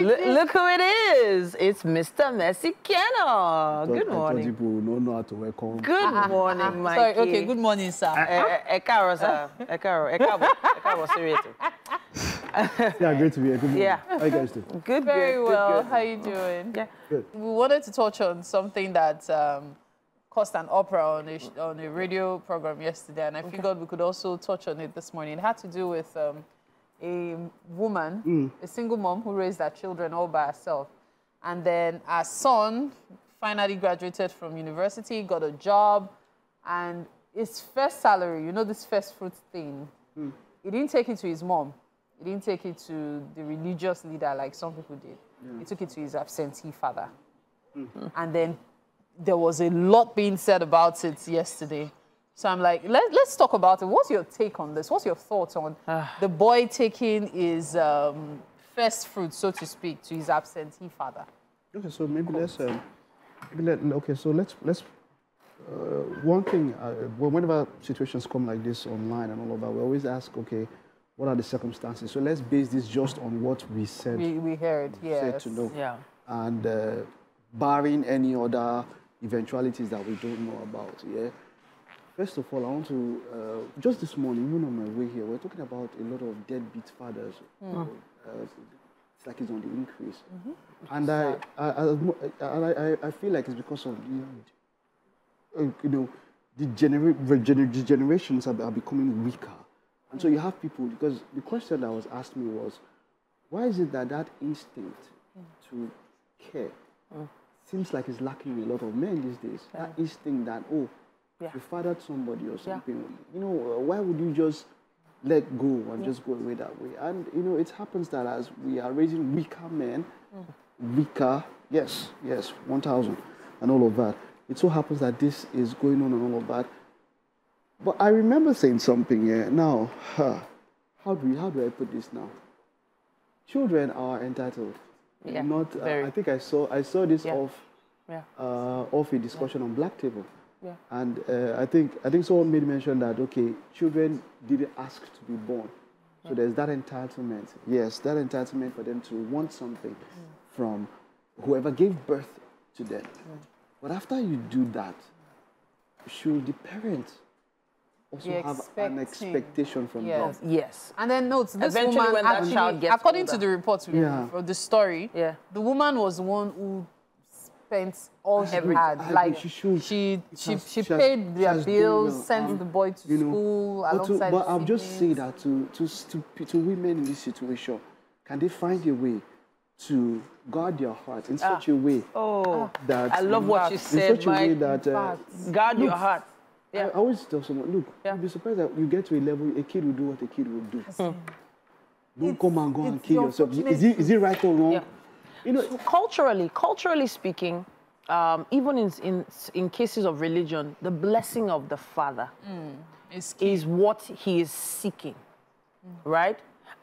Look who it is. It's Mr. Mexicano. Good morning. I thought people would know how to welcome. Good morning, Mikey. Sorry, okay, good morning, sir. Ekaro, sir. Ekaro, seriously. Yeah, great to be here. Good morning. Yeah. How you guys doing? Good, Very well. Good. How you doing? Yeah. Good. We wanted to touch on something that caused an uproar on a radio program yesterday, and I figured we could also touch on it this morning. It had to do with a woman, a single mom who raised her children all by herself. And then her son finally graduated from university, got a job, and his first salary, you know this first fruit thing, he didn't take it to his mom. He didn't take it to the religious leader like some people did. He took it to his absentee father. And then there was a lot being said about it yesterday. So I'm like, let's talk about it. What's your take on this? What's your thoughts on the boy taking his first fruit, so to speak, to his absentee father? Okay, so maybe let's one thing, whenever situations come like this online and all of that, we always ask, okay, what are the circumstances? So let's base this just on what we said. We heard, yes. Said to know. Yeah. And barring any other eventualities that we don't know about, yeah. First of all, I want to, just this morning, even on my way here, we're talking about a lot of deadbeat fathers. It's like it's on the increase. And I feel like it's because of, the generations are becoming weaker. And so you have people, because the question that was asked me was, why is it that instinct to care seems like it's lacking in a lot of men these days? That instinct that, you fathered somebody or something, why would you just let go and just go away that way? And, it happens that as we are raising weaker men, yes, 1,000 and all of that, it so happens that this is going on and all of that. But I remember saying something here. Now, how do I put this now? Children are entitled. Yeah, not. I think I saw this off a discussion on Black Table. Yeah. And I think someone made mention that children didn't ask to be born, so there's that entitlement. Yes, that entitlement for them to want something from whoever gave birth to them. But after you do that, should the parents also have an expectation from them? Yes. And then note, this Eventually woman when that actually, child gets according older. to the report or the story, the woman was the one who spent all she had. Like she paid their bills, sent the boy to school alongside. But I'll just say that to women in this situation, can they find a way to guard their heart in such a way that I love what you said, in such a way that guard your heart. I always tell someone, look, you'll be surprised that you get to a level a kid will do what a kid will do. Don't come and go and kill yourself. Is it right or wrong? So culturally speaking, even in cases of religion, the blessing of the father is what he is seeking, right?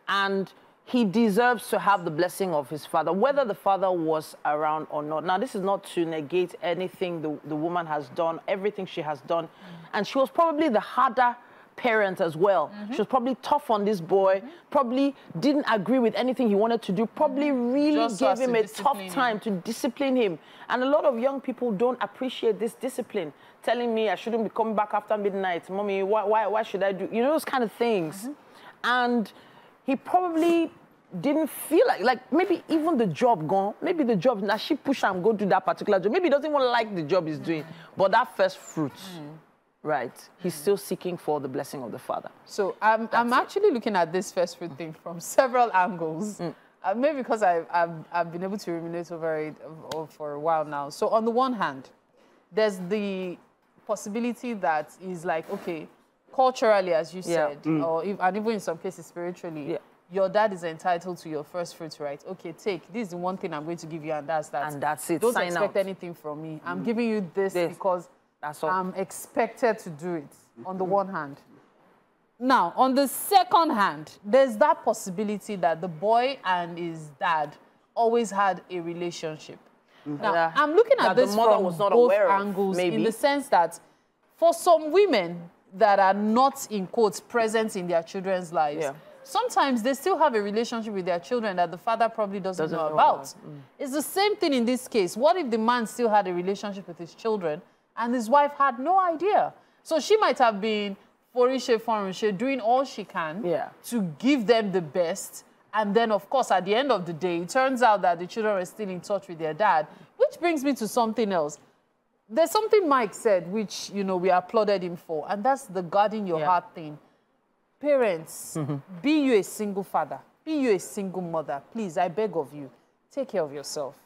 And he deserves to have the blessing of his father, whether the father was around or not. Now, this is not to negate anything the woman has done, everything she has done. And she was probably the harder parent as well. She was probably tough on this boy, probably didn't agree with anything he wanted to do, probably really gave him a tough time to discipline him. And a lot of young people don't appreciate this discipline, telling me I shouldn't be coming back after midnight. Mommy, why should I do, those kind of things. And he probably didn't feel like maybe even the job gone, maybe the job, now she push him go do that particular job. Maybe he doesn't want to like the job he's doing, but that first fruit, right, he's still seeking for the blessing of the father. So I'm actually looking at this first fruit thing from several angles. Maybe because I've been able to ruminate over it for a while now. So on the one hand, there's the possibility that is like, okay, culturally, as you said, and even in some cases spiritually, your dad is entitled to your first fruits, right? Okay, take. This is the one thing I'm going to give you, and that's that. And that's it. Don't expect anything from me. I'm giving you this because I'm expected to do it, on the one hand. Now, on the second hand, there's that possibility that the boy and his dad always had a relationship. Now, I'm looking at this from both angles, in the sense that for some women that are not, in quotes, present in their children's lives, sometimes they still have a relationship with their children that the father probably doesn't know about. It's the same thing in this case. What if the man still had a relationship with his children and his wife had no idea? So she might have been doing all she can to give them the best. And then, of course, at the end of the day, it turns out that the children are still in touch with their dad, which brings me to something else. There's something Mike said, which, you know, we applauded him for, and that's the guarding your heart thing. Parents, be you a single father, be you a single mother, please, I beg of you, take care of yourself.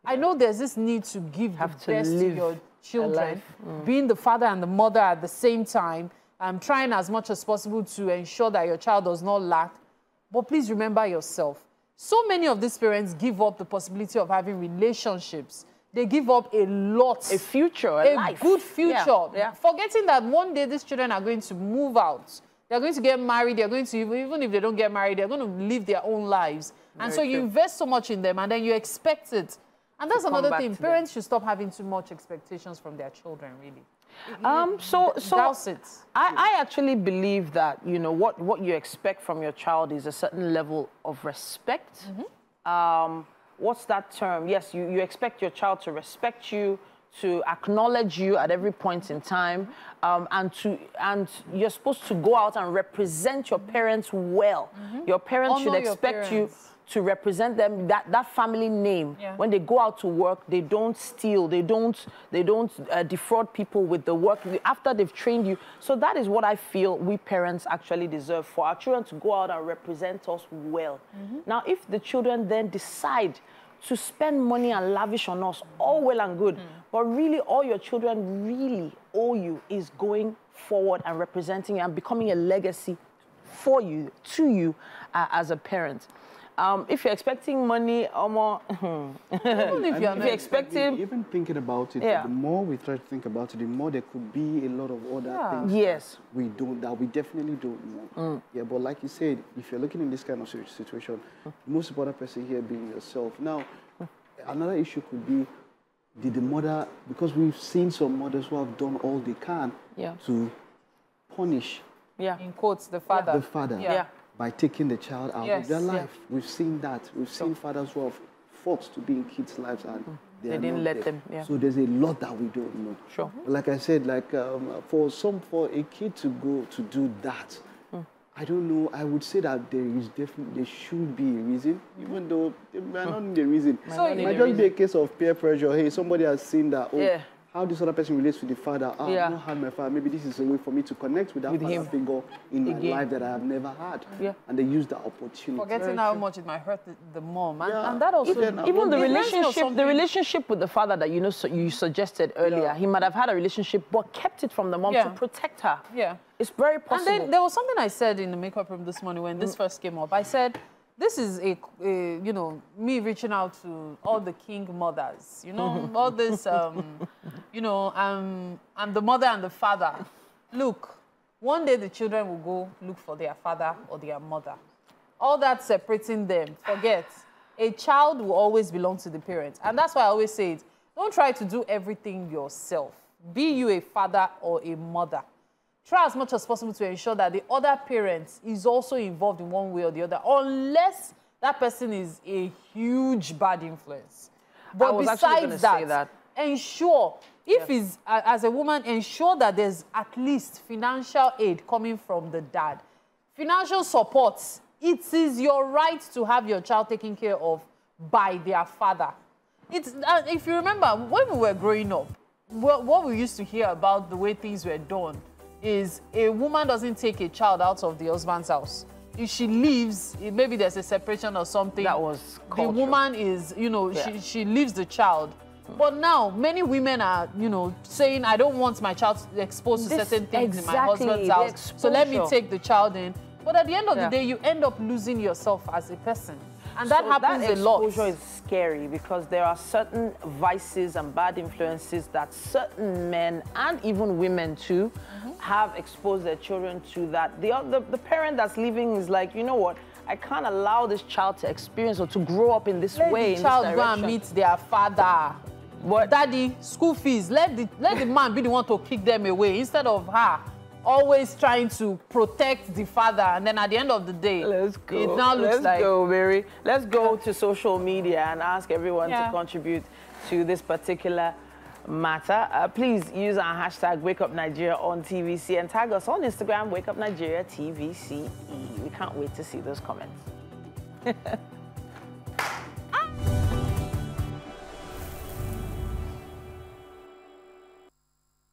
I know there's this need to give the best to your children, being the father and the mother at the same time, trying as much as possible to ensure that your child does not lack. But please remember yourself. So many of these parents give up the possibility of having relationships. They give up a lot. A future, a life. Good future. Forgetting that one day these children are going to move out. They're going to get married. They're going to, even if they don't get married, they're going to live their own lives. And so you invest so much in them and then you expect it. And that's another thing. Parents should stop having too much expectations from their children, really. I actually believe that, you know, what you expect from your child is a certain level of respect. What's that term? Yes, you expect your child to respect you, to acknowledge you at every point in time, and you're supposed to go out and represent your parents well. Your parents should expect you to represent them, that family name. When they go out to work, they don't steal, they don't defraud people with the work after they've trained you. So that is what I feel we parents actually deserve, for our children to go out and represent us well. Now, if the children then decide to spend money and lavish on us, all well and good, but really all your children really owe you is going forward and representing you and becoming a legacy for you, to you as a parent. If you're expecting money, even if you're expecting... Even thinking about it, the more we try to think about it, the more there could be a lot of other things that we definitely don't know. But like you said, if you're looking in this kind of situation, the most important person here being yourself. Now, another issue could be, did the mother, because we've seen some mothers who have done all they can to punish, in quotes, the father. The father. By taking the child out of their life. We've seen that. We've seen fathers who have fought to be in kids' lives and they didn't let them. So there's a lot that we don't know. But like I said, like for a kid to go to do that, I don't know. I would say that there should be a reason, even though there might not be a reason. So it might just be a case of peer pressure. Hey, somebody has seen that. How this other person relates to the father. I've not had my father. Maybe this is a way for me to connect with that father figure in my life that I have never had. And they use that opportunity. Forgetting how much it might hurt the mom. And that also... Even the relationship with the father that you suggested earlier, he might have had a relationship but kept it from the mom to protect her. It's very possible. And then there was something I said in the makeup room this morning when this first came up. I said, this is me reaching out to all the king mothers, all this, I'm the mother and the father. Look, one day the children will go look for their father or their mother. All that separating them, forget. A child will always belong to the parents. And that's why I always say it, don't try to do everything yourself. Be you a father or a mother. Try as much as possible to ensure that the other parent is also involved in one way or the other, unless that person is a huge bad influence. But besides that, ensure, as a woman, ensure that there's at least financial aid coming from the dad. Financial support, it is your right to have your child taken care of by their father. If you remember, when we were growing up, what we used to hear about the way things were done is a woman doesn't take a child out of the husband's house. If she leaves, maybe there's a separation or something. That was culture. The woman is, she leaves the child. But now, many women are, saying, I don't want my child exposed to certain things in my husband's house, so let me take the child in. But at the end of the day, you end up losing yourself as a person. And that happens a lot. Exposure is scary because there are certain vices and bad influences that certain men and even women too have exposed their children to, that the parent that's leaving is like, you know what, I can't allow this child to experience or to grow up in this way. Let the child go and meet their father. What? Daddy, school fees. Let the man be the one to kick them away instead of her. always trying to protect the father, and then at the end of the day, let's go. It now looks let's like... go, Mary. Let's go to social media and ask everyone to contribute to this particular matter. Please use our hashtag WakeUpNigeria on TVC and tag us on Instagram, WakeUpNigeria TVCE. We can't wait to see those comments.